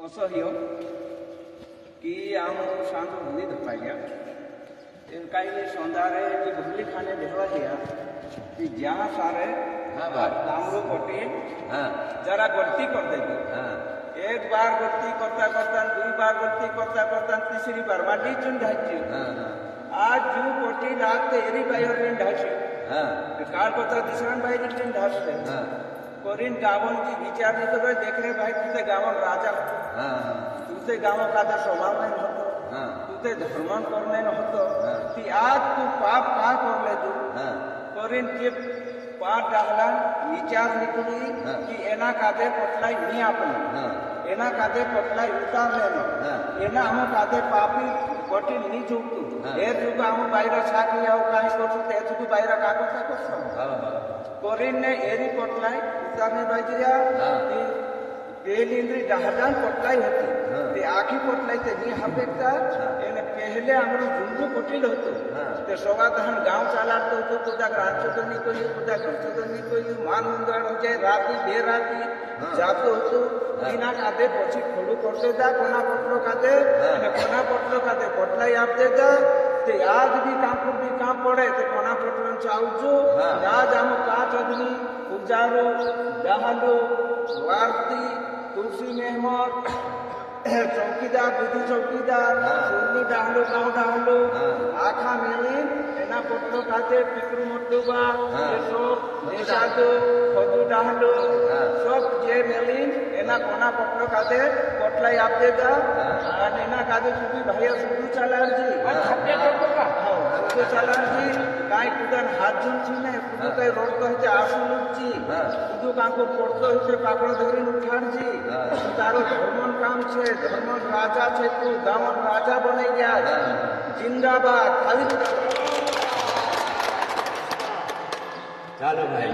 असह्य की आम सांग भूली धपाया काही सौंदारे की भूली खाने भेवा हिया कि जहाँ सारे दामरो कोटी जरा गलती कर देगी एक बार गलती करता करता दुई बार गलती करता करता तीसरी बार माटी चुन ढाची आज जू कोटी लाग तेरी बायर दिन ढाची काल कोता दिसरण बाई दिन ढाचते कोरिन गावन की विचार नहीं तो देख रहे भाई तुझे गावन राजा तुझे गाव का स्वभाव नहीं होतो तुझे धर्मन करने होतो ती आज तू पाप का कर ले तू कोरिन के पाप डाहला विचार निकली कि एना कादे पटलाई नहीं आपने एना कादे पटलाई उतार लेनो एना हम कादे पापी कोटी नहीं चूकतू ए जुग हम बायरा छाकी आओ काई करछु ते जुग बायरा कागज करछु कोरिन ने एरी पटलाई उतारने बाजिया कि बेलिंद्री डाहडान पटलाई होती ते आखी पटलाई ते नहीं हपेकता एने पहले हमरो जुंगू कोटिल होतो ते सवादहन गांव चालातो तो कुदा रांचो तो नहीं कोई कुदा करतो तो नहीं कोई मान मंगळ हो जाए राती बेराती जातो होतो बिना कादे पछी खोलू करते दा कोना पटलो कादे અને કોના પટલો કાદે પટલાઈ આપ દેતા તે આજ બી કામ પડે તે કોના પટલો ચાવજો આજ આમ કાચ અગ્નિ ઉજારો દહાલો વારતી तुलसी मेहमान चौकीदार विधि चौकीदार सुरनी डाहलो गाँव डाहलो आखा मेली एना पटलो खाते पिकरू मोटुबा सब खजू डाहलो सब जे मेली एना कोना पटलो खाते पटलाई आप देगा और एना खाते सुधी भैया सुधू चालारजी सुधू चालारजी काई कुदन हाथ जुलची ने कुदू काई रोड कहते आसू लुटची कुदू कांको पड़तो हिसे पाकड़ धरी उठाड़जी तारो धर्मन काम छे धर्मन राजा छे तू गामन राजा बनाई गया जिंदाबाद खाली ચાલો ભાઈ